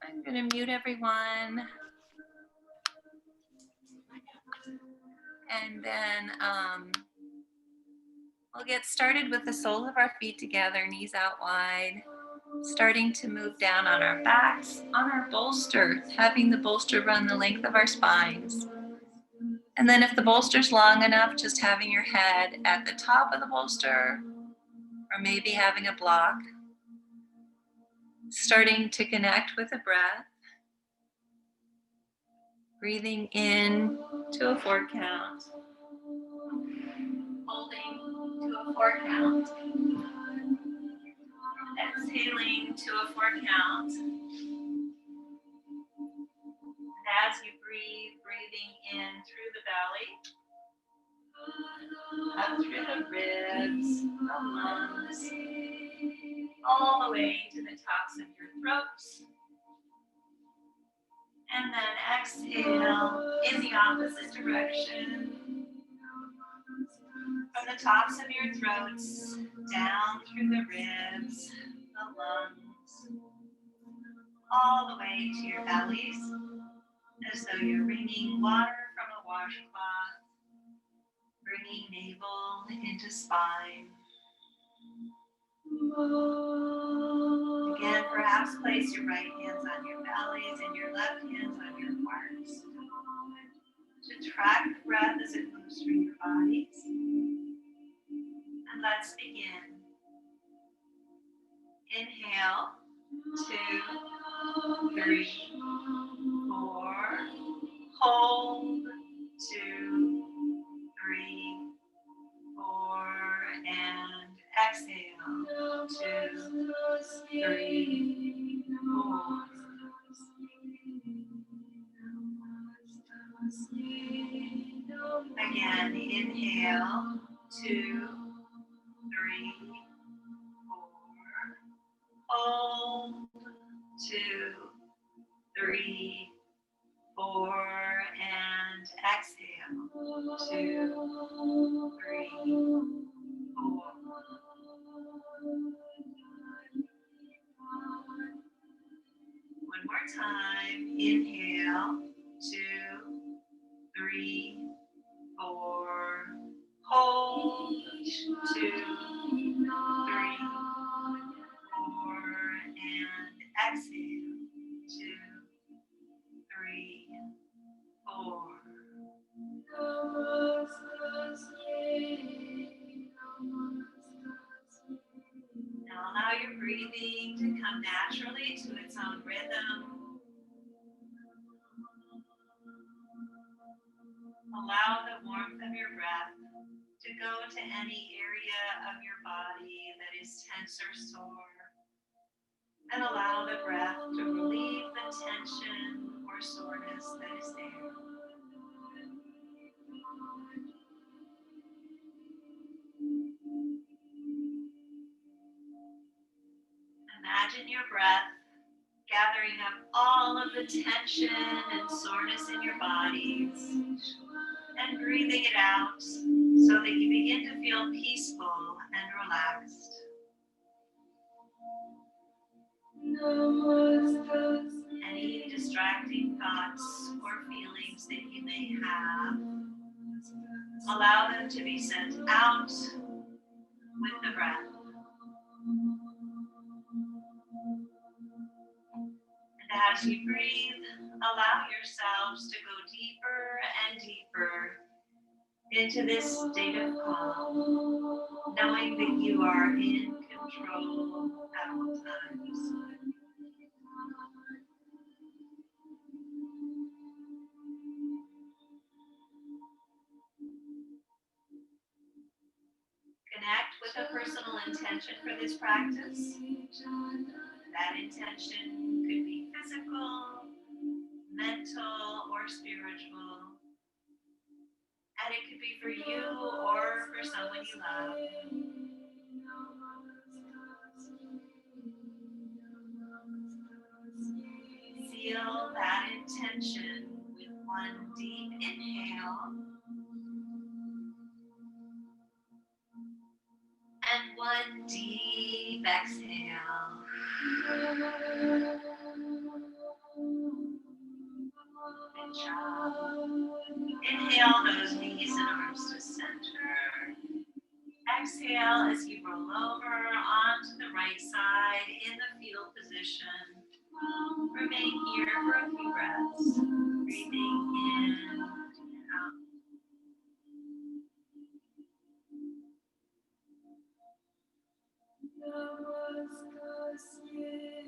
I'm going to mute everyone. And then we'll get started with the soles of our feet together, knees out wide, starting to move down on our backs, on our bolster, having the bolster run the length of our spines. And then if the bolster's long enough, just having your head at the top of the bolster, or maybe having a block. Starting to connect with the breath. Breathing in to a 4 count. Holding to a 4 count. Exhaling to a 4 count. And as you breathe, breathing in through the belly, up through the ribs, the lungs, all the way to the tops of your throat. And then exhale in the opposite direction. From the tops of your throats, down through the ribs, the lungs, all the way to your bellies, as though you're wringing water from a washcloth, bringing navel into spine. Again, perhaps place your right hands on your bellies and your left hands on your hearts. To track the breath as it moves through your bodies. And let's begin. Inhale, 2, 3, 4. Hold, 2, 3, 4. And exhale, 2, 3, 4. Again, inhale, 2, 3, 4. Hold, 2, 3, 4. And exhale, 2, 3, 4. One more time. Inhale, 2, 3, 4. Hold, 2, 3, 4. And exhale, 2, 3, 4. Now allow your breathing to come naturally to its own rhythm. Allow the warmth of your breath to go to any area of your body that is tense or sore. And allow the breath to relieve the tension or soreness that is there. Imagine your breath gathering up all of the tension and soreness in your bodies and breathing it out so that you begin to feel peaceful and relaxed. Any distracting thoughts or feelings that you may have, allow them to be sent out with the breath. And as you breathe, allow yourselves to go deeper and deeper into this state of calm, knowing that you are in control at all times. Connect with a personal intention for this practice. That intention could be physical, mental, or spiritual. And it could be for you or for someone you love. Seal that intention with one deep inhale and one deep exhale. Good job. Inhale those knees and arms to center. Exhale as you roll over onto the right side in the fetal position. Remain here for a few breaths. Breathing in and out.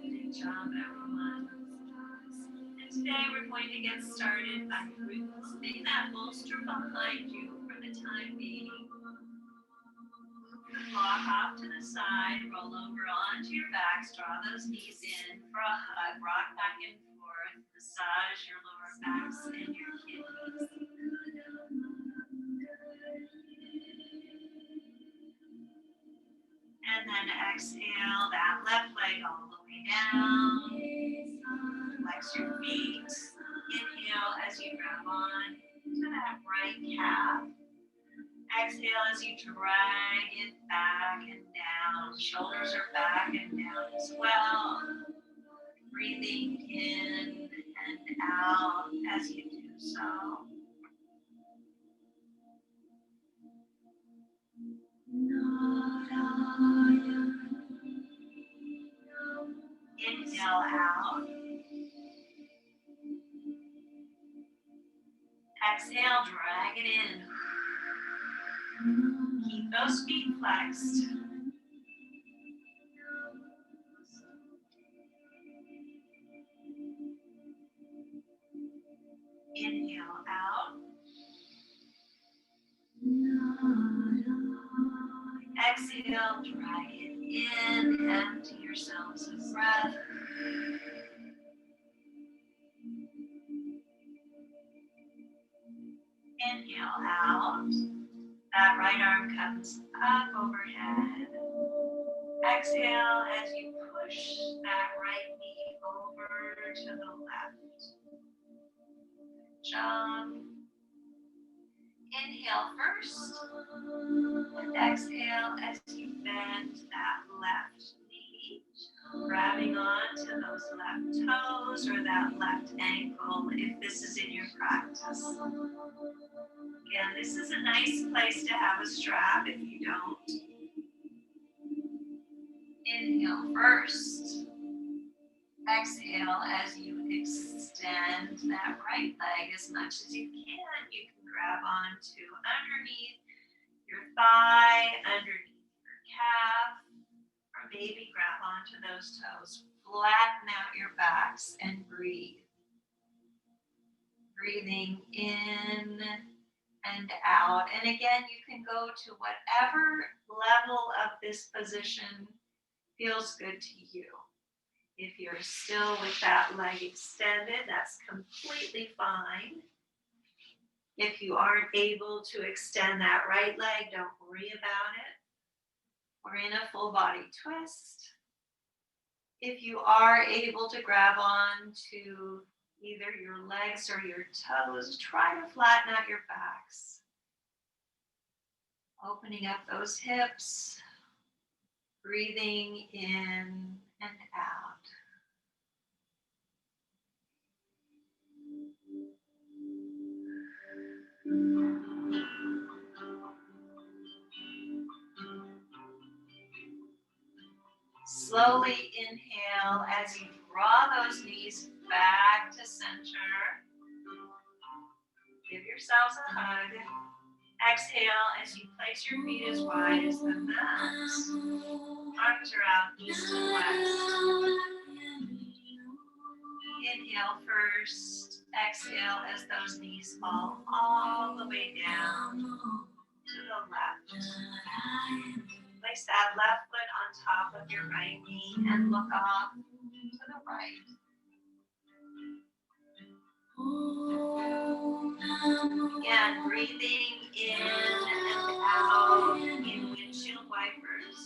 Good job, everyone. And today we're going to get started by removing that bolster behind you for the time being. Move the block off to the side, roll over onto your backs, draw those knees in for a hug, rock back and forth, massage your lower backs and your kidneys. And then exhale that left leg all the way down. Flex your feet. Inhale as you grab on to that right calf. Exhale as you drag it back and down. Shoulders are back and down as well. Breathing in and out as you do so. Inhale out. Exhale, drag it in. Keep those feet flexed. Inhale out. Exhale, drag it in. Empty yourselves of breath. Inhale out. That right arm comes up overhead. Exhale as you push that right knee over to the left. Job. Inhale first. And exhale as you bend that left knee. Grabbing on to those left toes or that left ankle if this is in your practice. Again, this is a nice place to have a strap if you don't. Inhale first. Exhale as you extend that right leg as much as you can. You can grab onto underneath your thigh, underneath your calf, or maybe grab onto those toes. Flatten out your backs and breathe. Breathing in and out. And again, you can go to whatever level of this position feels good to you. If you're still with that leg extended, that's completely fine. If you aren't able to extend that right leg, don't worry about it. We're in a full body twist. If you are able to grab on to either your legs or your toes, try to flatten out your backs. Opening up those hips, breathing in and out. Slowly inhale as you draw those knees back to center. Give yourselves a hug. Exhale as you place your feet as wide as the mat. Arms are out, east and west. Inhale first. Exhale as those knees fall all the way down to the left. Place that left foot on top of your right knee and look off to the right. Again, breathing in and out in windshield wipers.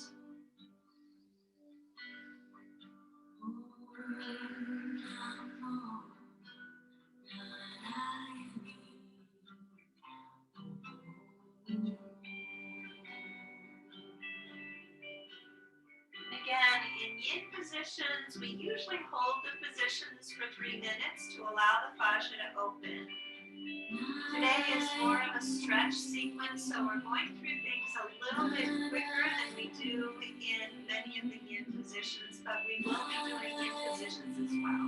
Again, in yin positions, we usually hold the position positions for 3 minutes to allow the fascia to open. Today is more of a stretch sequence, so we're going through things a little bit quicker than we do in many of the yin positions, but we will be doing yin positions as well.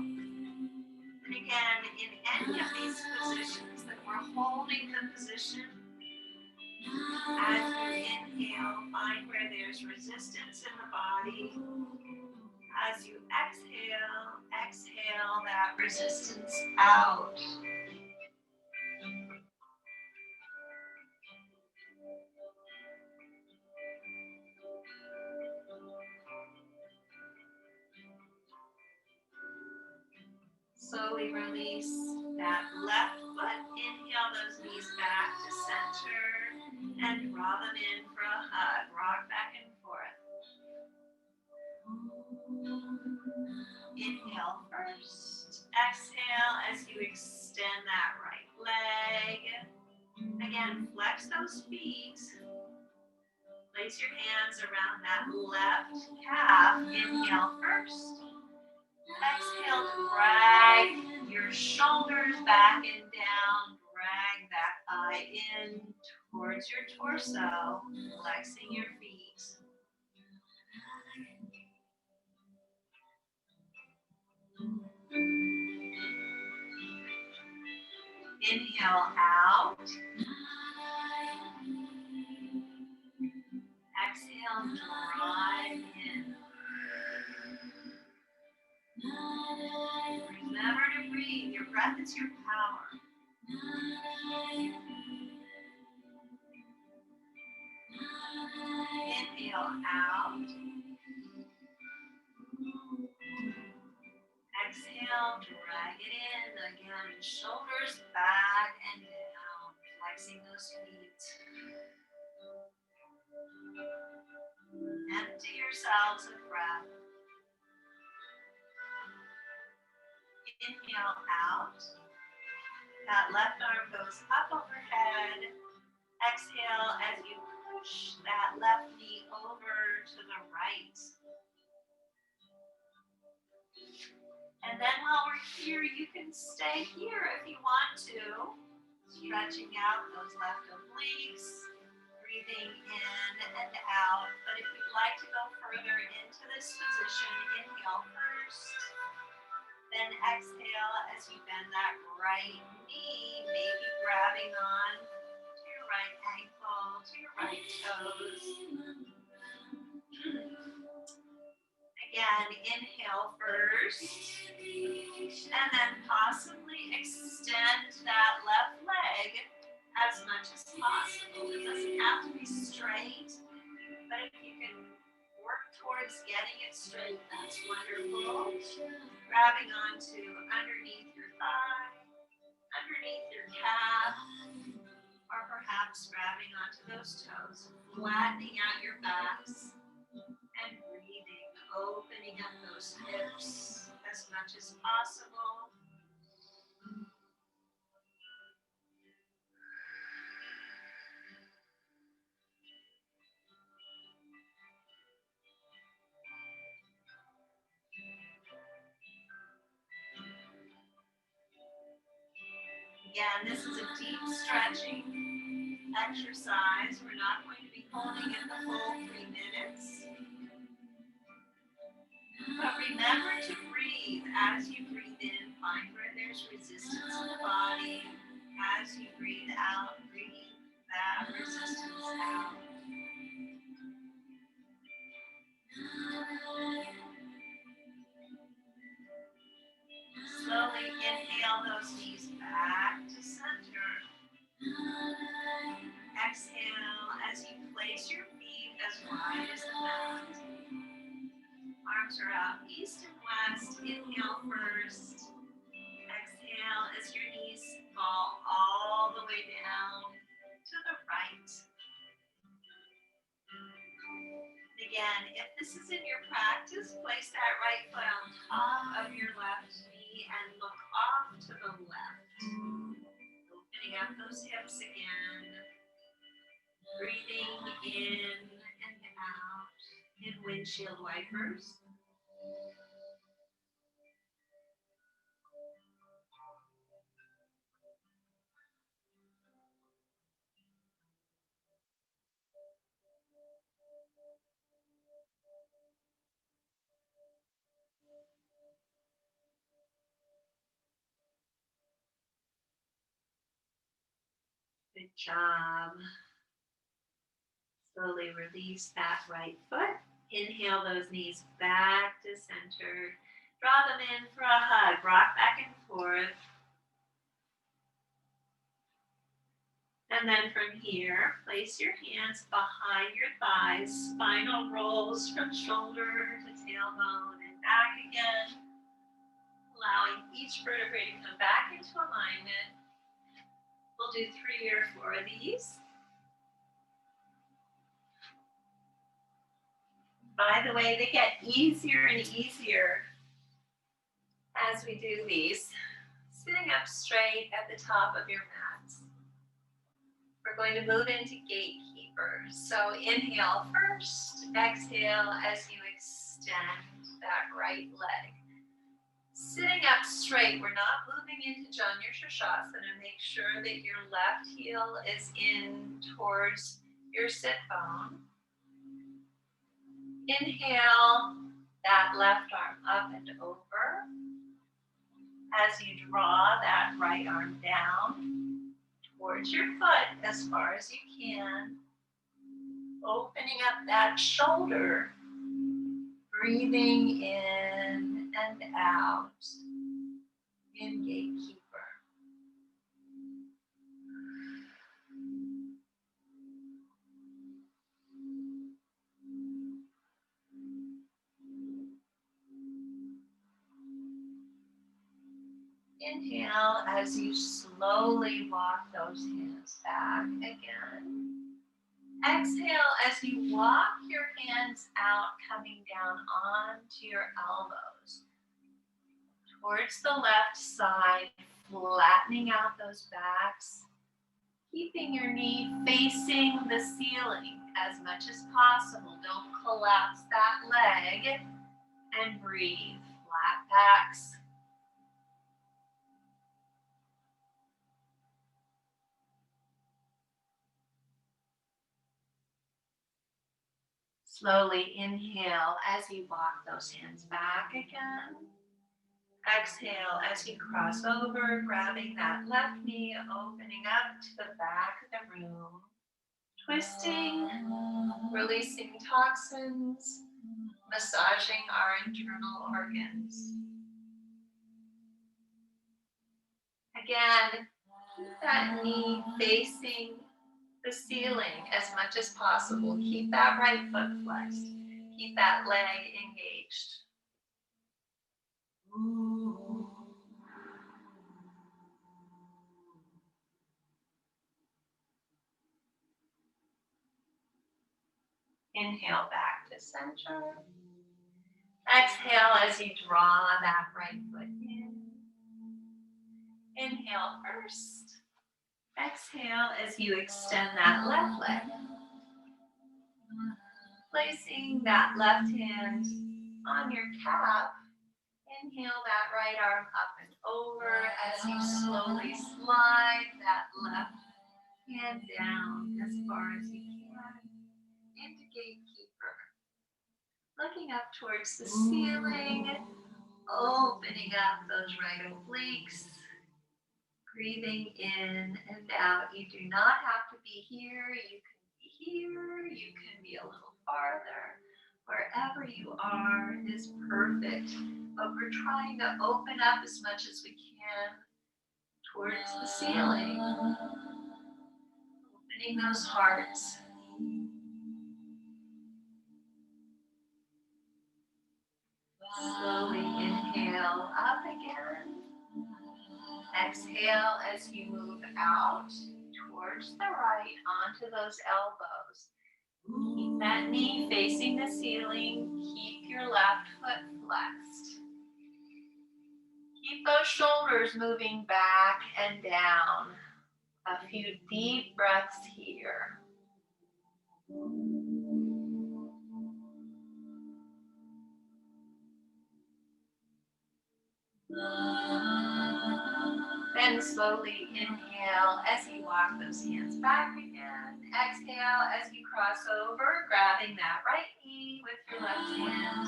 And again, in any of these positions that we're holding the position, as you inhale, find where there's resistance in the body. As you exhale, exhale that resistance out. Slowly release that left foot. Inhale those knees back to center and draw them in for a hug. Rock back and forth. Inhale first. Exhale as you extend that right leg. Again, flex those feet. Place your hands around that left calf. Inhale first. Exhale, drag your shoulders back and down. Drag that thigh in towards your torso, flexing your feet. Inhale out. Exhale, drive in. Remember to breathe. Your breath is your power. Inhale out. Exhale, drag it in. Again, shoulders back and down, flexing those feet. Empty yourselves of breath. Inhale out. That left arm goes up overhead. Exhale as you push that left knee over to the right. And then while we're here, you can stay here if you want to. Stretching out those left obliques. Breathing in and out. But if you'd like to go further into this position, inhale first. Then exhale as you bend that right knee, maybe grabbing on to your right ankle, to your right toes. Again, inhale first. And then possibly extend that left leg as much as possible. It doesn't have to be straight, but if you can work towards getting it straight, that's wonderful. Grabbing onto underneath your thigh, underneath your calf, or perhaps grabbing onto those toes, flattening out your backs, and breathing, opening up those hips as much as possible. Again, this is a deep stretching exercise. We're not going to be holding it the full 3 minutes. But remember to breathe. As you breathe in, find where there's resistance in the body. As you breathe out, breathe that resistance out. Slowly inhale those knees back to center. Exhale as you place your feet as wide as the mat. Arms are out east and west. Inhale first. Exhale as your knees fall all the way down to the right. Again, if this is in your practice, place that right foot on top of your left knee and look off to the left. Opening up those hips again. Breathing in and out in windshield wipers. job. Slowly release that right foot. Inhale those knees back to center. Draw them in for a hug. Rock back and forth. And then from here, place your hands behind your thighs. Spinal rolls from shoulder to tailbone and back again. Allowing each vertebrae to come back into alignment. We'll do 3 or 4 of these. By the way, they get easier and easier as we do these. Sitting up straight at the top of your mats. We're going to move into gatekeeper. So inhale first, exhale as you extend that right leg. Sitting up straight, we're not moving into Janu Shirshasana. Make sure that your left heel is in towards your sit bone. Inhale that left arm up and over. As you draw that right arm down towards your foot as far as you can. Opening up that shoulder. Breathing in and out in gatekeeper. Inhale as you slowly walk those hands back again. Exhale as you walk your hands out, coming down onto your elbows. Towards the left side, flattening out those backs. Keeping your knee facing the ceiling as much as possible. Don't collapse that leg. And breathe. Flat backs. Slowly inhale as you walk those hands back again. Exhale as you cross over, grabbing that left knee, opening up to the back of the room. Twisting, releasing toxins, massaging our internal organs. Again, keep that knee facing the ceiling as much as possible. Keep that right foot flexed. Keep that leg engaged. Inhale back to center. Exhale as you draw that right foot in. Inhale first. Exhale as you extend that left leg. Placing that left hand on your calf. Inhale that right arm up and over as you slowly slide that left hand down as far as you can into gatekeeper. Looking up towards the ceiling, opening up those right obliques. Breathing in and out. You do not have to be here. You can be here. You can be a little farther. Wherever you are is perfect. But we're trying to open up as much as we can towards the ceiling. Opening those hearts. Slowly inhale up again. Exhale as you move out towards the right onto those elbows. Keep that knee facing the ceiling. Keep your left foot flexed. Keep those shoulders moving back and down. A few deep breaths here. Then slowly inhale as you walk those hands back again. Exhale as you cross over, grabbing that right knee with your left hand.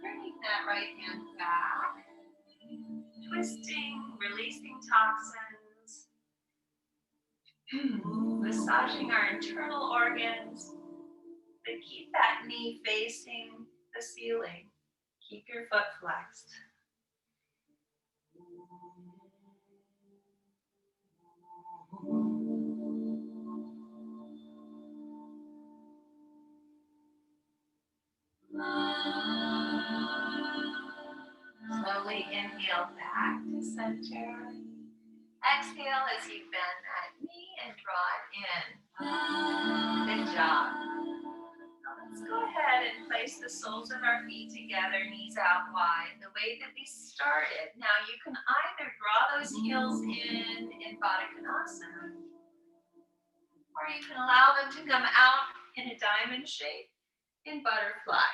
Bringing that right hand back. Twisting, releasing toxins. Massaging our internal organs, but keep that knee facing the ceiling. Keep your foot flexed. Slowly inhale back to center. Exhale as you bend that knee and draw it in. Good job. Now let's go ahead and place the soles of our feet together, knees out wide, the way that we started. Now you can either draw those heels in Baddha Konasana, or you can allow them to come out in a diamond shape in butterfly.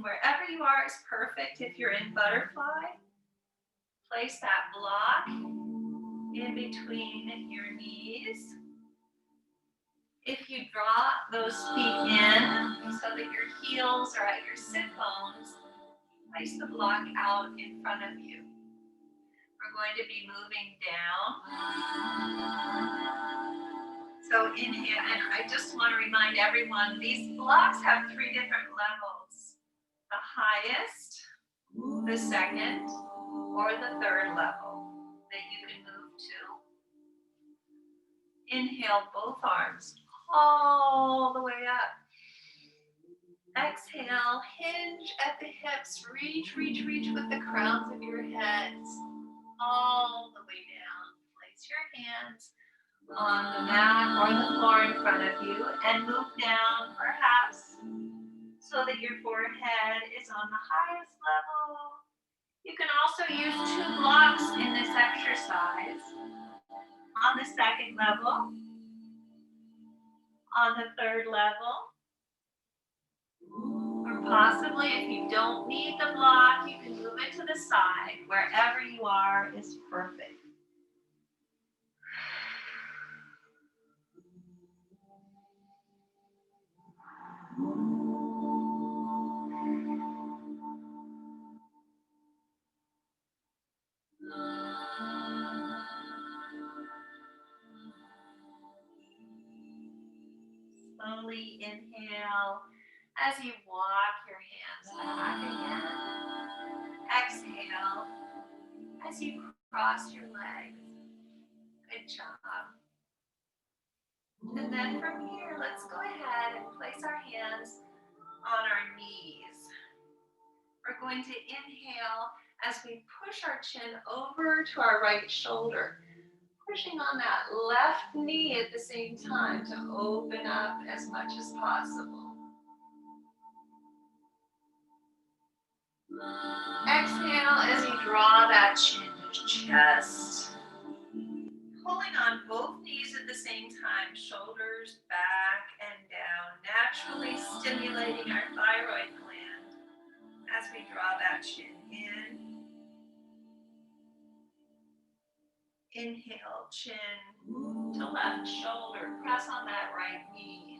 Wherever you are is perfect. If you're in butterfly, place that block in between your knees. If you draw those feet in so that your heels are at your sit bones, place the block out in front of you. We're going to be moving down. So inhale, and I just want to remind everyone, these blocks have 3 different levels. The highest, the second, or the third level that you can move to. Inhale both arms all the way up. Exhale, hinge at the hips, reach with the crowns of your heads all the way down. Place your hands on the mat or the floor in front of you and move down perhaps so that your forehead is on the highest level. You can also use 2 blocks in this exercise. On the second level, on the third level, or possibly if you don't need the block, you can move it to the side. Wherever you are is perfect. Slowly inhale as you walk your hands back again. Exhale as you cross your legs. Good job. And then from here, let's go ahead and place our hands on our knees. We're going to inhale as we push our chin over to our right shoulder, pushing on that left knee at the same time to open up as much as possible. Exhale as you draw that chin to chest. Pulling on both knees at the same time, shoulders back and down, naturally stimulating our thyroid gland as we draw that chin in. Inhale, chin to left shoulder, press on that right knee.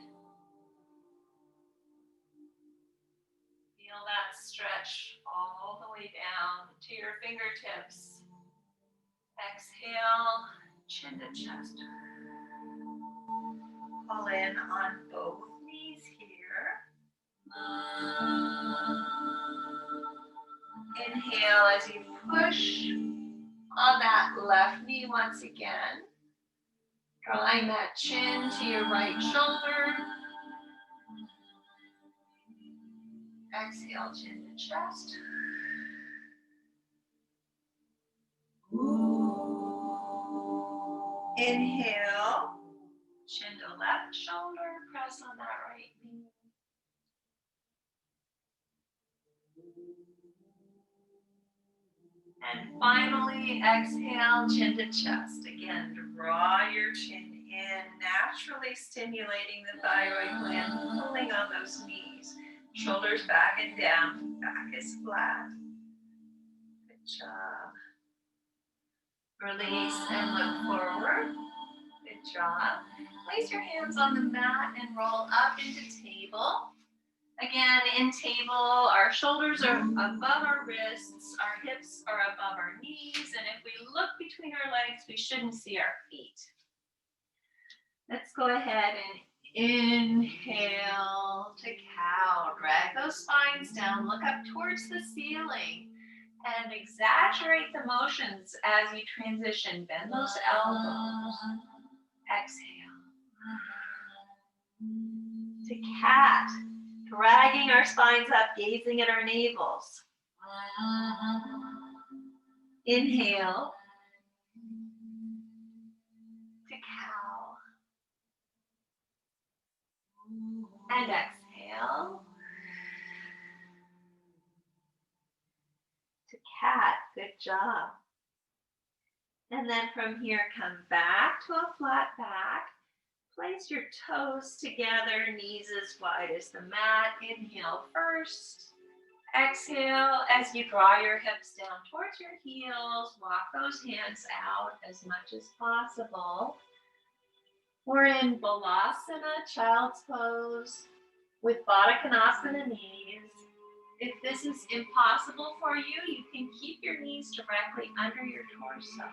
Feel that stretch all the way down to your fingertips. Exhale, chin to chest. Pull in on both knees here. Inhale as you push on that left knee once again. Drawing that chin to your right shoulder. Exhale, chin to chest. Inhale, chin to left shoulder, press on that right knee. And finally, exhale, chin to chest. Again, draw your chin in, naturally stimulating the thyroid gland, pulling on those knees. Shoulders back and down, back is flat. Good job. Release and look forward. Good job. Place your hands on the mat and roll up into table. Again, in table, our shoulders are above our wrists, our hips are above our knees, and if we look between our legs, we shouldn't see our feet. Let's go ahead and inhale to cow. Drag those spines down. Look up towards the ceiling and exaggerate the motions as you transition. Bend those elbows. Exhale. To cat. Dragging our spines up, gazing at our navels. Inhale to cow. And exhale to cat. Good job. And then from here, come back to a flat back. Place your toes together, knees as wide as the mat. Inhale first. Exhale as you draw your hips down towards your heels. Walk those hands out as much as possible. We're in Balasana, child's pose, with Baddha Konasana knees. If this is impossible for you, you can keep your knees directly under your torso.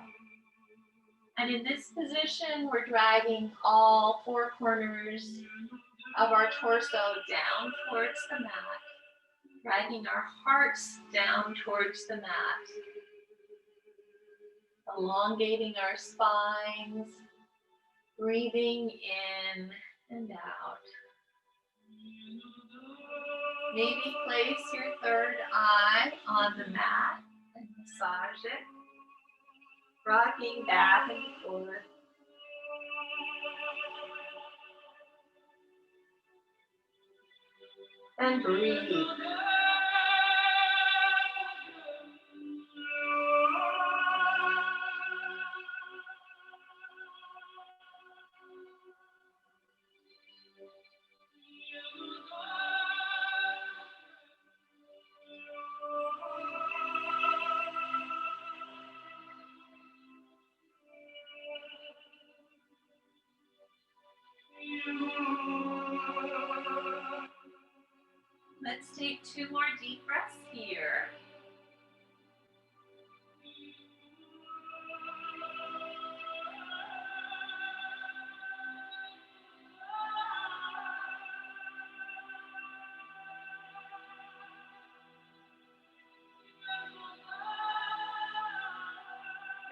And in this position, we're dragging all four corners of our torso down towards the mat, dragging our hearts down towards the mat, elongating our spines, breathing in and out. Maybe place your third eye on the mat and massage it, rocking back and forth. And breathe. Let's take 2 more deep breaths here.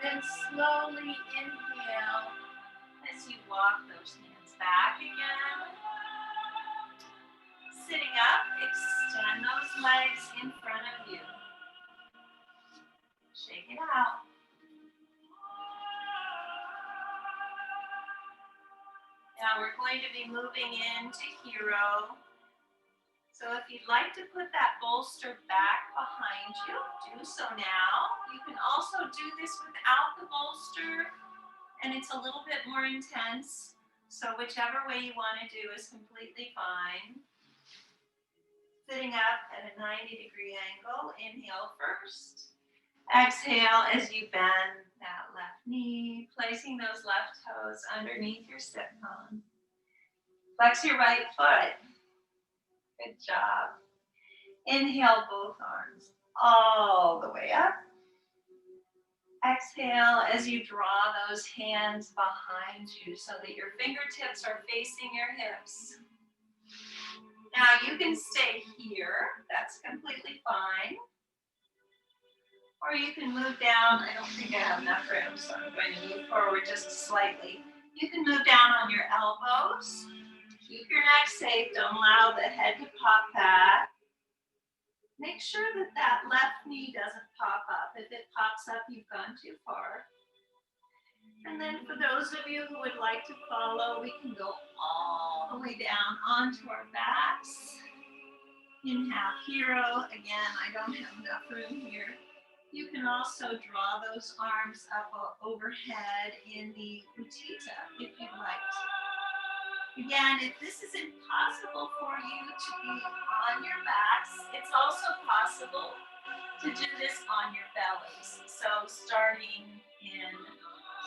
Then slowly inhale as you walk those hands back again. Sitting up, extend those legs in front of you. Shake it out. Now we're going to be moving into hero. So if you'd like to put that bolster back behind you, do so now. You can also do this without the bolster, and it's a little bit more intense. So whichever way you want to do is completely fine. Sitting up at a 90-degree angle, inhale first. Exhale as you bend that left knee, placing those left toes underneath your sit bone. Flex your right foot. Good job. Inhale both arms all the way up. Exhale as you draw those hands behind you so that your fingertips are facing your hips. Now you can stay here. That's completely fine. Or you can move down. I don't think I have enough room, so I'm going to move forward just slightly. You can move down on your elbows. Keep your neck safe. Don't allow the head to pop back. Make sure that that left knee doesn't pop up. If it pops up, you've gone too far. And then for those of you who would like to follow, we can go all the way down onto our backs. In half hero. Again, I don't have enough room here. You can also draw those arms up overhead in the Utthita if you'd like to. Again, if this is impossible for you to be on your backs, it's also possible to do this on your bellies. So starting in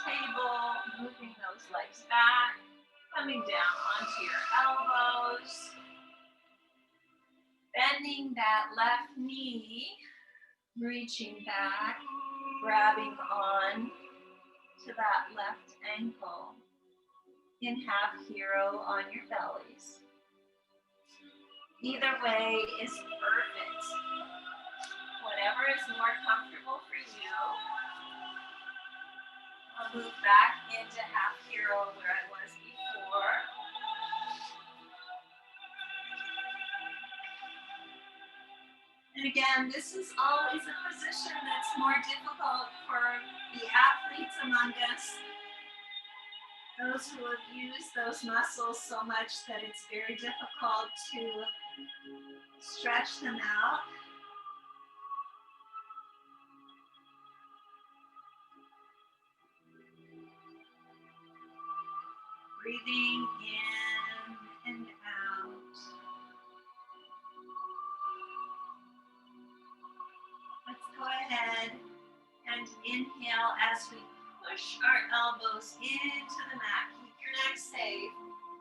table, moving those legs back, coming down onto your elbows, bending that left knee, reaching back, grabbing on to that left ankle. in half hero on your bellies. Either way is perfect. Whatever is more comfortable for you. I'll move back into half hero where I was before. And again, this is always a position that's more difficult for the athletes among us. Those who have used those muscles so much that it's very difficult to stretch them out. Breathing in and out. Let's go ahead and inhale as we push our elbows into the mat. Keep your neck safe.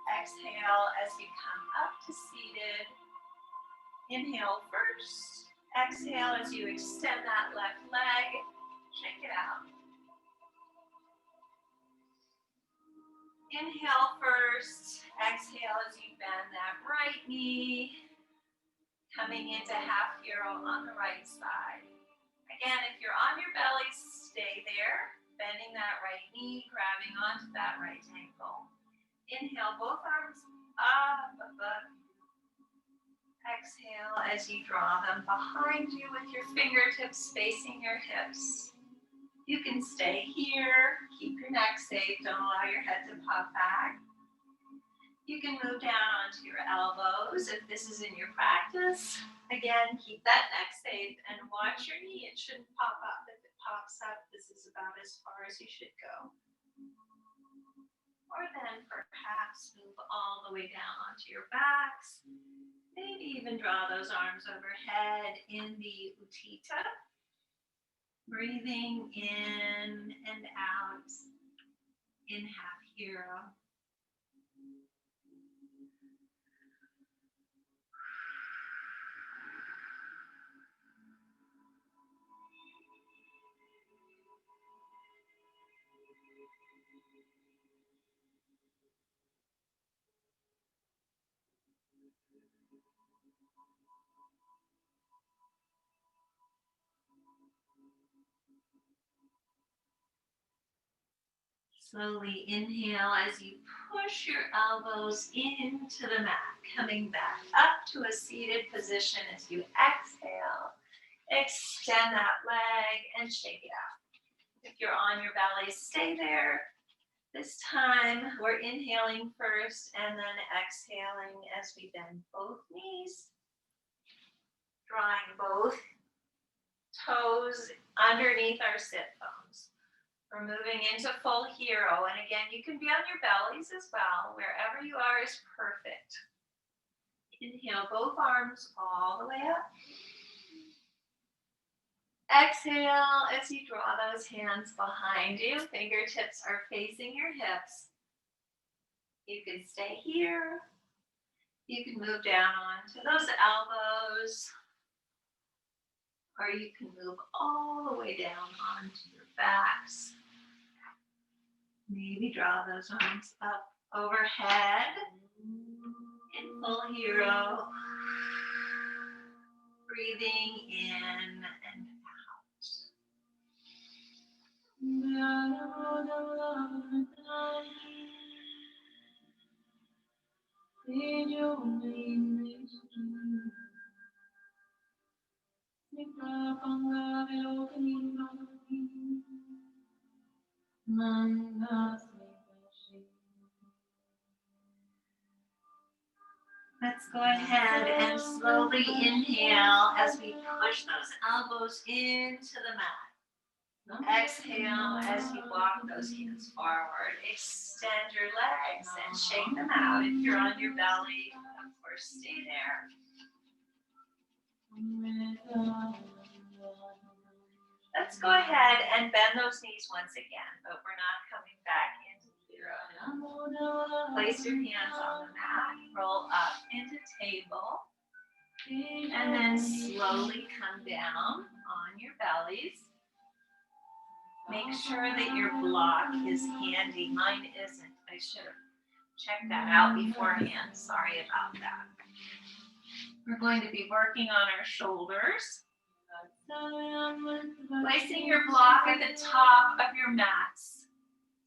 Exhale as you come up to seated. Inhale first. Exhale as you extend that left leg. Shake it out. Inhale first. Exhale as you bend that right knee. Coming into half hero on the right side. Again, if you're on your belly, stay there. Bending that right knee, grabbing onto that right ankle. Inhale, both arms up above. Exhale as you draw them behind you with your fingertips facing your hips. You can stay here, keep your neck safe, don't allow your head to pop back. You can move down onto your elbows if this is in your practice. Again, keep that neck safe and watch your knee. It shouldn't pop up. If it pops up, this is about as far as you should go. Or then perhaps move all the way down onto your backs. Maybe even draw those arms overhead in the Utthita. Breathing in and out in half hero. Slowly inhale as you push your elbows into the mat, coming back up to a seated position as you exhale. Extend that leg and shake it out. If you're on your belly, stay there. This time we're inhaling first and then exhaling as we bend both knees, drawing both toes underneath our sit bones. We're moving into full hero, and again, you can be on your bellies as well. Wherever you are is perfect. Inhale, both arms all the way up. Exhale as you draw those hands behind you. Fingertips are facing your hips. You can stay here. You can move down onto those elbows, or you can move all the way down onto your backs. Maybe draw those arms up overhead in full hero. Breathing in and out. Let's go ahead and slowly inhale as we push those elbows into the mat. Exhale as you walk those hands forward. Extend your legs and shake them out. If you're on your belly, of course, stay there. Let's go ahead and bend those knees once again, but we're not coming back into hero. Place your hands on the mat, roll up into table, and then slowly come down on your bellies. Make sure that your block is handy. Mine isn't. I should have Check that out beforehand. Sorry about that. We're going to be working on our shoulders. Placing your block at the top of your mats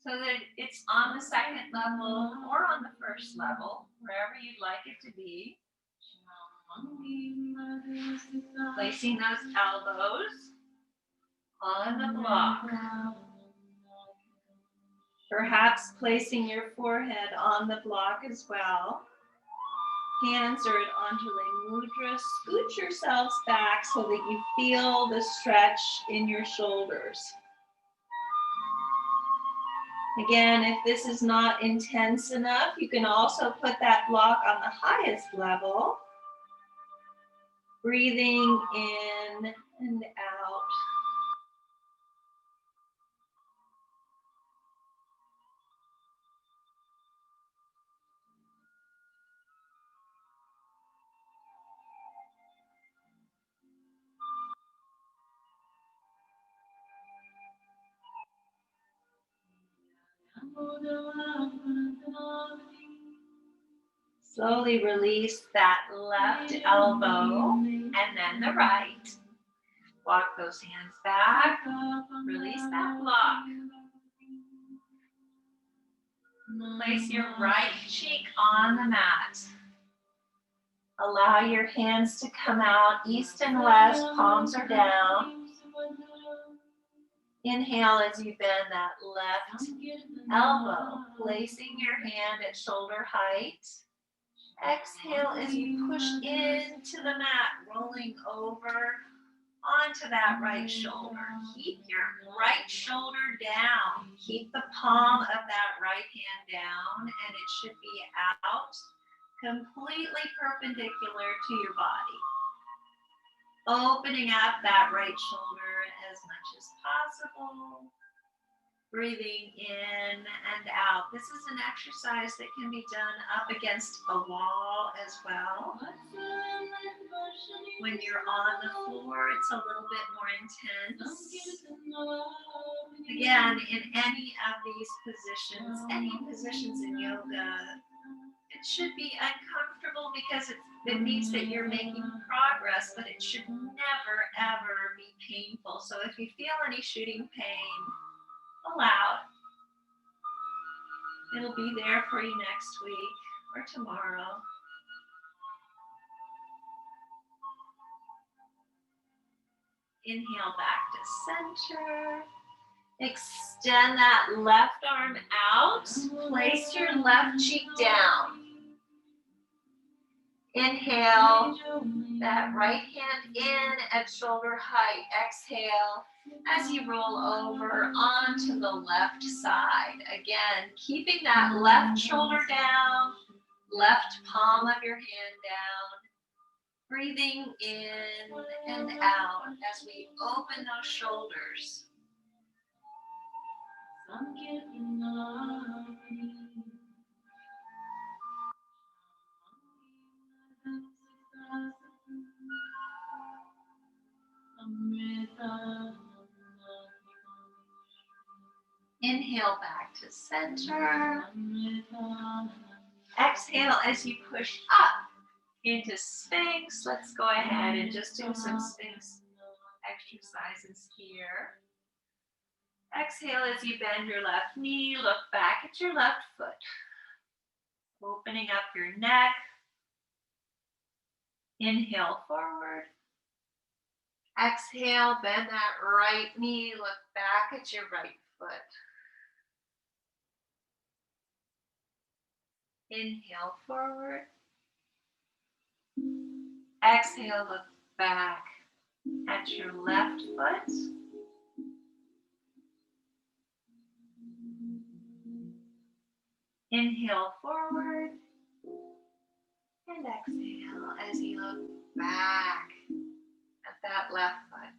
so that it's on the second level or on the first level, wherever you'd like it to be. Placing those elbows on the block. Perhaps placing your forehead on the block as well. Hands are at Anjali Mudra. Scoot yourselves back so that you feel the stretch in your shoulders. Again, if this is not intense enough, you can also put that block on the highest level. Breathing in and out. Slowly release that left elbow and then the right. Walk those hands back. Release that block. Place your right cheek on the mat. Allow your hands to come out east and west, palms are down. Inhale as you bend that left elbow, placing your hand at shoulder height. Exhale as you push into the mat, rolling over onto that right shoulder. Keep your right shoulder down. Keep the palm of that right hand down, and it should be out, completely perpendicular to your body. Opening up that right shoulder as much as possible. Breathing in and out. This is an exercise that can be done up against a wall as well. When you're on the floor, it's a little bit more intense. Again, in any of these positions, any positions in yoga, it should be uncomfortable because it means that you're making progress, but it should never, ever be painful. So if you feel any shooting pain, allow it. It'll be there for you next week or tomorrow. Inhale back to center. Extend that left arm out. Place your left cheek down. Inhale that right hand in at shoulder height. Exhale as you roll over onto the left side. Again, keeping that left shoulder down, left palm of your hand down. Breathing in and out as we open those shoulders. Inhale back to center. Exhale as you push up into Sphinx. Let's go ahead and just do some Sphinx exercises here. Exhale as you bend your left knee. Look back at your left foot. Opening up your neck. Inhale forward. Exhale, bend that right knee. Look back at your right foot. Inhale forward. Exhale, look back at your left foot. Inhale forward. And exhale as you look back at that left foot.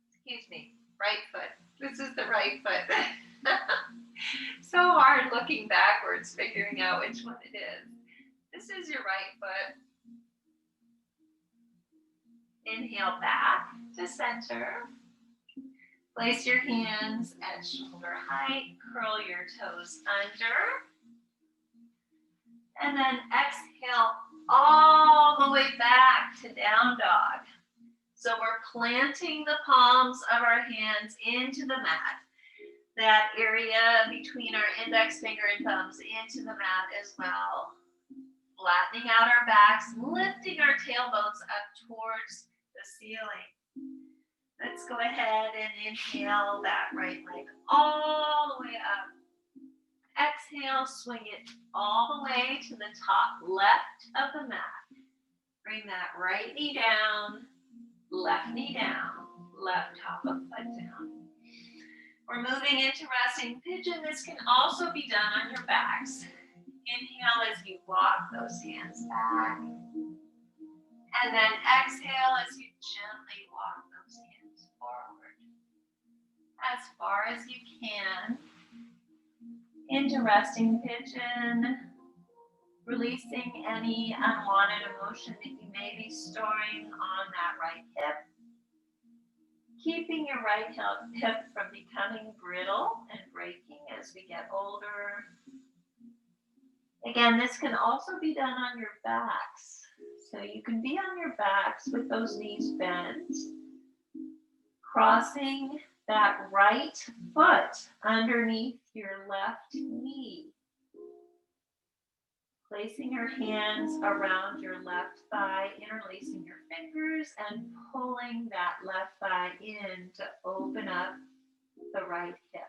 Excuse me, right foot. This is the right foot. So hard looking backwards, figuring out which one it is. This is your right foot. Inhale back to center. Place your hands at shoulder height, curl your toes under, and then exhale all the way back to down dog. So we're planting the palms of our hands into the mat. That area between our index finger and thumbs into the mat as well. Flattening out our backs, lifting our tailbones up towards the ceiling. Let's go ahead and inhale that right leg all the way up. Exhale, swing it all the way to the top left of the mat. Bring that right knee down, left knee down, left top of foot down. We're moving into resting pigeon. This can also be done on your backs. Inhale as you walk those hands back. And then exhale as you gently walk those hands forward. As far as you can. Into resting pigeon. Releasing any unwanted emotion that you may be storing on that right hip. Keeping your right hip from becoming brittle and breaking as we get older. Again, this can also be done on your backs. So you can be on your backs with those knees bent, crossing that right foot underneath your left knee. Placing your hands around your left thigh, interlacing your fingers and pulling that left thigh in to open up the right hip.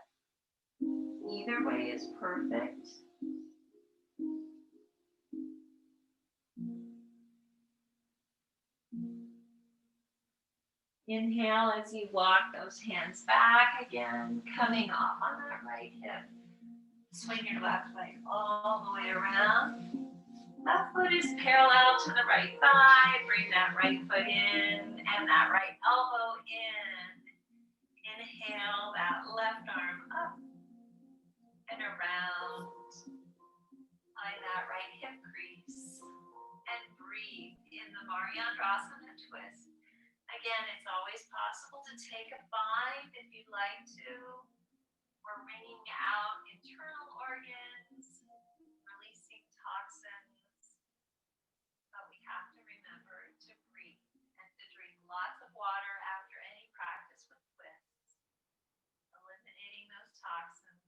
Either way is perfect. Inhale as you walk those hands back again, coming off on that right hip. Swing your left leg all the way around. That foot is parallel to the right thigh. Bring that right foot in and that right elbow in. Inhale that left arm up and around. Find that right hip crease. And breathe in the Mariandrasana twist. Again, it's always possible to take a bind if you'd like to. We're wringing out internal organs, releasing toxins, but we have to remember to breathe and to drink lots of water after any practice with twists, eliminating those toxins.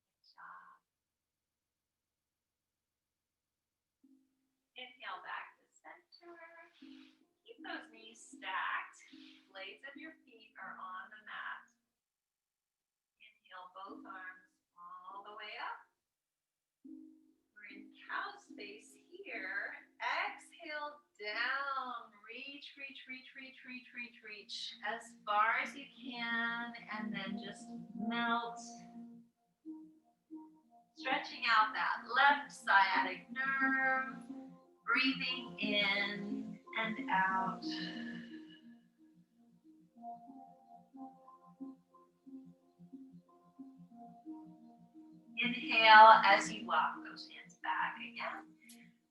Good job. Inhale back to center. Keep those knees stacked. Blades of your feet are on the mat. Inhale both arms all the way up. We're in cow space here. Exhale down. Reach, reach, reach, reach, reach, reach, reach. As far as you can, and then just melt. Stretching out that left sciatic nerve. Breathing in and out. Inhale as you walk those hands back again.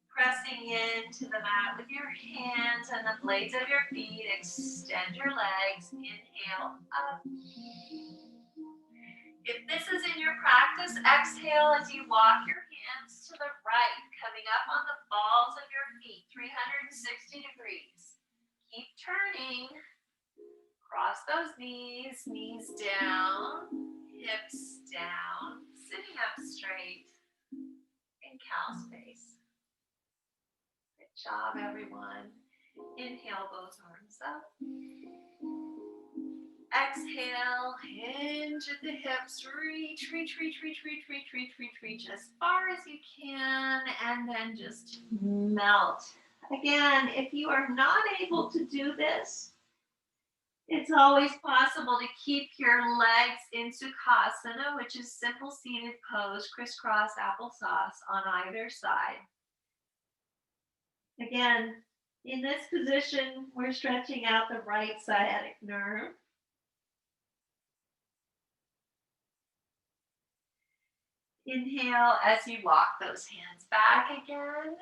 Pressing into the mat with your hands and the blades of your feet. Extend your legs. Inhale up. If this is in your practice, exhale as you walk your hands to the right, coming up on the balls of your feet, 360 degrees. Keep turning. Cross those knees, knees down, hips down, sitting up straight in cow space. Good job, everyone. Inhale those arms up. Exhale, hinge at the hips, reach, reach, reach, reach, reach, reach, reach, reach, reach as far as you can, and then just melt. Again, if you are not able to do this, it's always possible to keep your legs in Sukhasana, which is simple seated pose, crisscross applesauce on either side. Again, in this position, we're stretching out the right sciatic nerve. Inhale as you walk those hands back again.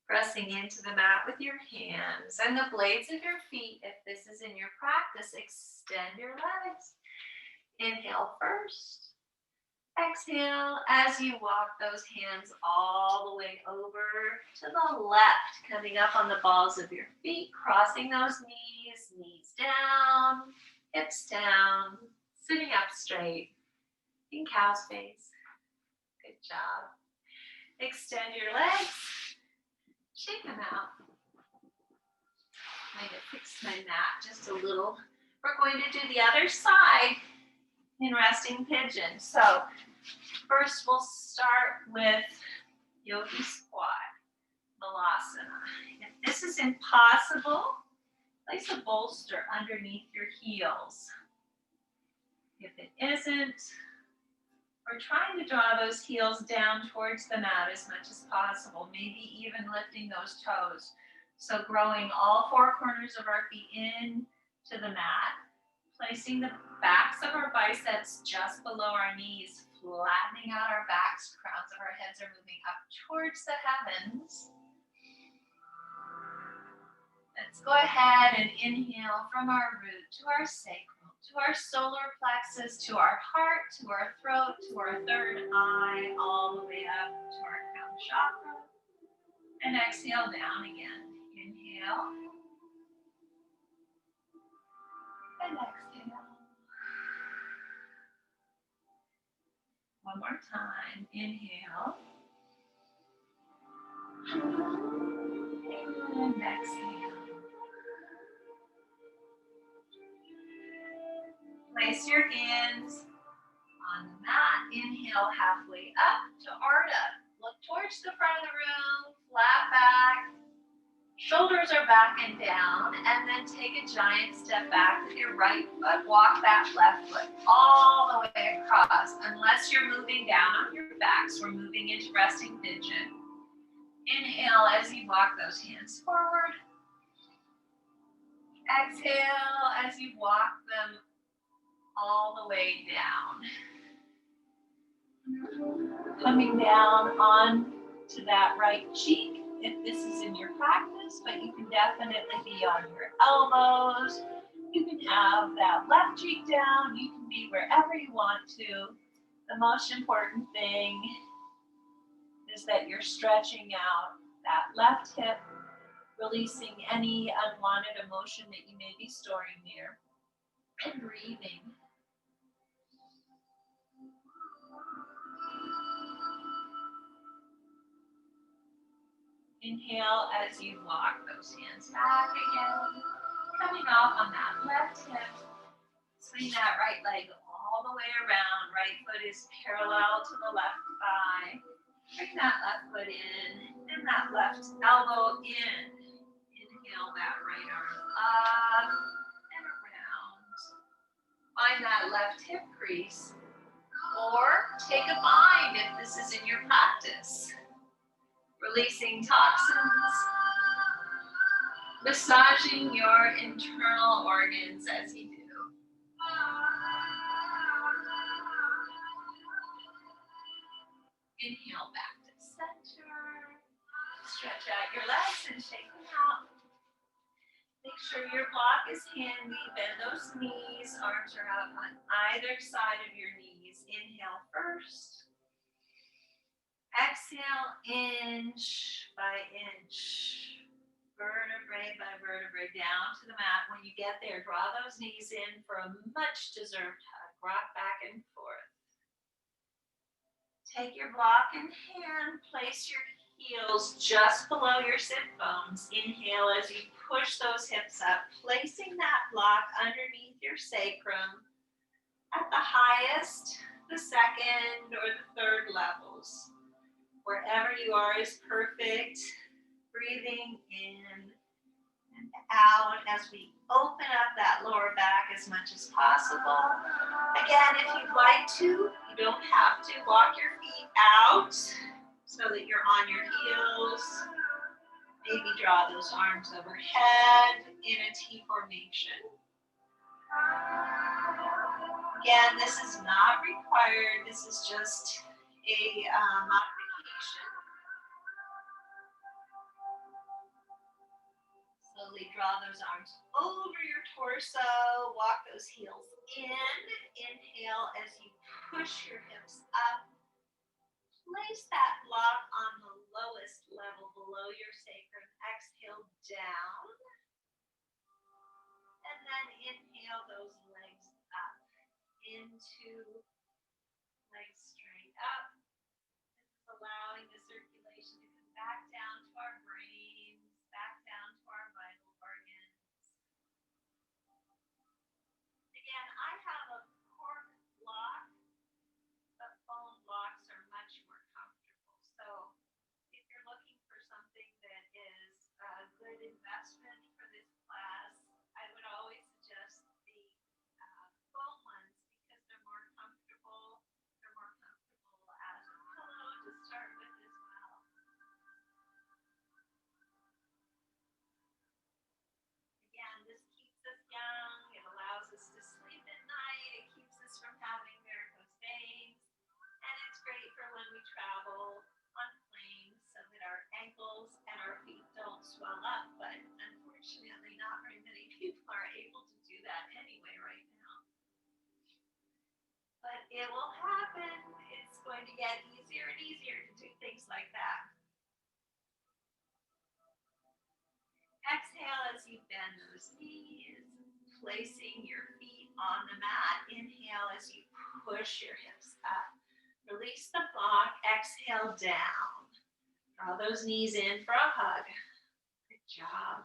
Pressing into the mat with your hands and the blades of your feet. If this is in your practice, extend your legs. Inhale first. Exhale as you walk those hands all the way over to the left, coming up on the balls of your feet, crossing those knees down, hips down, sitting up straight in cow's face. Good job. Extend your legs, shake them out. I'm going to fix my mat just a little. We're going to do the other side in resting pigeon. So first we'll start with yogi squat, malasana. If this is impossible, place a bolster underneath your heels. If it isn't, we're trying to draw those heels down towards the mat as much as possible, maybe even lifting those toes. So growing all four corners of our feet in to the mat, placing the backs of our biceps just below our knees, flattening out our backs, crowns of our heads are moving up towards the heavens. Let's go ahead and inhale from our root to our sacral, to our solar plexus, to our heart, to our throat, to our third eye, all the way up to our crown chakra. And exhale down again. Inhale. And exhale. One more time. Inhale. And exhale. Place your hands on the mat. Inhale halfway up to Ardha. Look towards the front of the room, flat back. Shoulders are back and down, and then take a giant step back with your right foot. Walk that left foot all the way across. Unless you're moving down on your backs, we're moving into resting pigeon. Inhale as you walk those hands forward. Exhale as you walk them all the way down. Coming down on to that right cheek, if this is in your practice, but you can definitely be on your elbows. You can have that left cheek down. You can be wherever you want to. The most important thing is that you're stretching out that left hip, releasing any unwanted emotion that you may be storing there, and breathing. Inhale as you walk those hands back again. Coming off on that left hip. Swing that right leg all the way around. Right foot is parallel to the left thigh. Bring that left foot in and that left elbow in. Inhale that right arm up and around. Find that left hip crease. Or take a bind if this is in your practice. Releasing toxins, massaging your internal organs as you do. Inhale back to center. Stretch out your legs and shake them out. Make sure your block is handy. Bend those knees. Arms are out on either side of your knees. Inhale first. Exhale, inch by inch, vertebrae by vertebrae, down to the mat. When you get there, draw those knees in for a much-deserved hug. Rock back and forth. Take your block in hand, place your heels just below your sit bones. Inhale as you push those hips up, placing that block underneath your sacrum at the highest, the second, or the third levels. Wherever you are is perfect. Breathing in and out as we open up that lower back as much as possible. Again, if you'd like to, you don't have to. Walk your feet out so that you're on your heels. Maybe draw those arms overhead in a T formation. Again, this is not required. This is just a modification. slowly draw those arms over your torso. Walk those heels in. Inhale as you push your hips up. Place that block on the lowest level below your sacrum. Exhale down. And then inhale those legs up into legs straight up. This is allowing the circulation to come back down to our brains, back down to our vital organs. Again, I have a cork block, but foam blocks are much more comfortable. So if you're looking for something that is a good investment for this class, I would always suggest the foam ones because they're more comfortable. They're more comfortable as a pillow to start with as well. Again, this keeps us young. It allows us to sleep at night. It keeps us from having varicose veins. And it's great for when we travel on planes so that our ankles and our feet don't swell up. But unfortunately, not very many people are able to do that anyway right now. But it will happen. It's going to get easier and easier to do things like that. Exhale as you bend those knees, placing your feet on the mat. Inhale as you push your hips up. Release the block. Exhale down. Draw those knees in for a hug. Good job.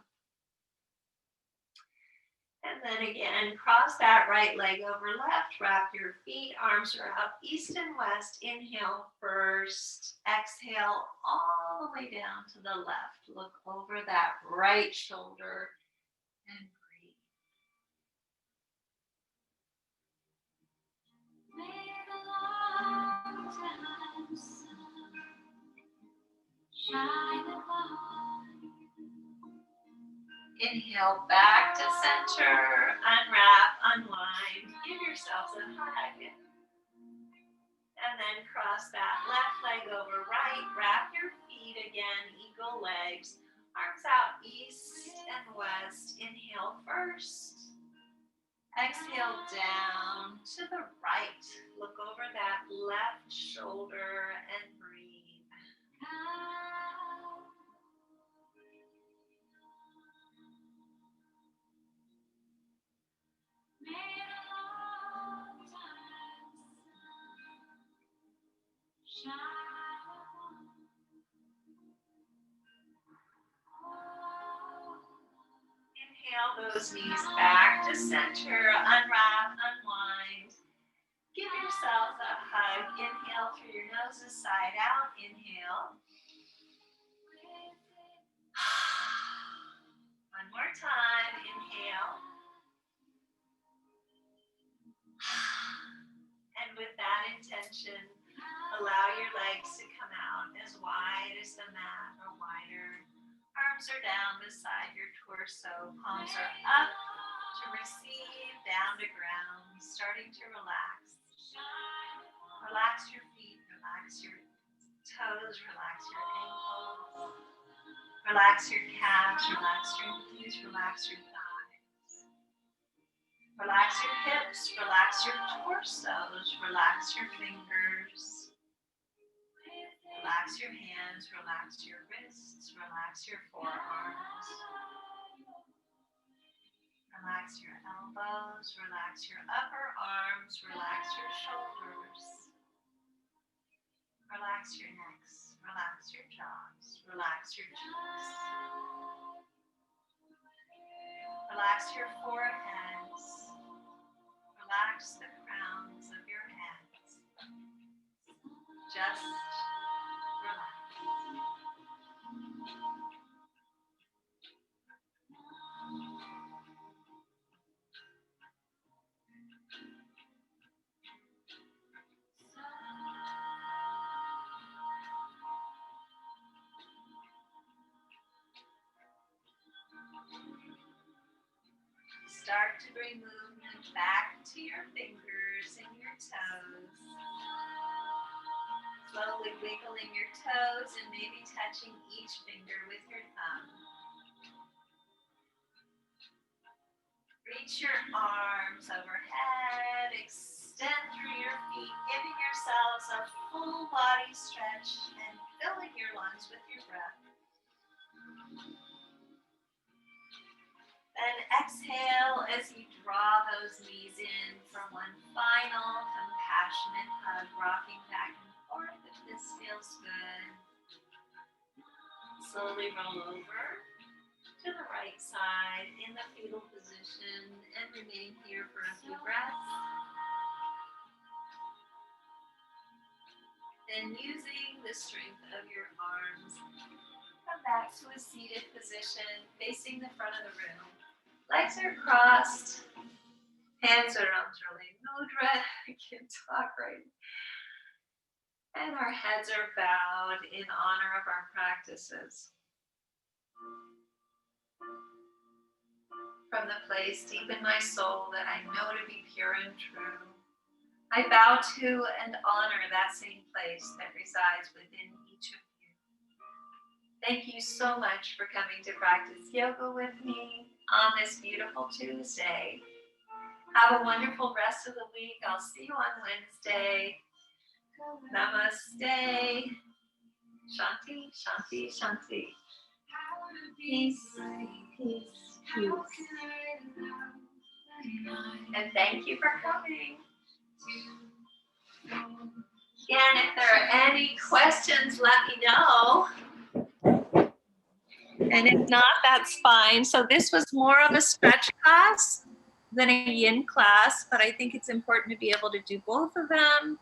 And then again, cross that right leg over left. Wrap your feet. Arms are up east and west. Inhale first. Exhale all the way down to the left. Look over that right shoulder and breathe. May the long-time sun shine upon you. Inhale back to center, unwrap, unwind, give yourselves a hug. And then cross that left leg over right, wrap your feet again, eagle legs, arms out east and west. Inhale first. Exhale down to the right. Look over that left shoulder and breathe. Inhale those knees back to center, unwrap, unwind. Give yourselves a hug. Inhale through your noses, side out. Inhale. One more time. Inhale. And with that intention, allow your legs to come out as wide as the mat or wider. Arms are down beside your torso. Palms are up to receive, down to ground. Starting to relax. Relax your feet, relax your toes, relax your ankles. Relax your calves, relax your knees, relax your thighs. Relax your hips, relax your torsos, relax your fingers. Relax your hands, relax your wrists, relax your forearms. Relax your elbows, relax your upper arms, relax your shoulders. Relax your necks, relax your jaws, relax your cheeks. Relax your foreheads. Relax the crowns of your heads. Just relax. Start to bring movement back to your fingers and your toes. Slowly wiggling your toes and maybe touching each finger with your thumb. Reach your arms overhead, extend through your feet, giving yourselves a full body stretch and filling your lungs with your breath. Then exhale as you draw those knees in for one final compassionate hug, rocking back and forth if this feels good. Slowly roll over to the right side in the fetal position and remain here for a few breaths. Then using the strength of your arms, come back to a seated position facing the front of the room. Legs are crossed, hands are Anjali Mudra. I can't talk right. And our heads are bowed in honor of our practices. From the place deep in my soul that I know to be pure and true, I bow to and honor that same place that resides within each of you. Thank you so much for coming to practice yoga with me on this beautiful Tuesday. Have a wonderful rest of the week. I'll see you on Wednesday. Namaste. Shanti, Shanti, Shanti. Peace, peace, peace. And thank you for coming. Again, if there are any questions, let me know. And if not, that's fine. So this was more of a stretch class than a yin class, but I think it's important to be able to do both of them.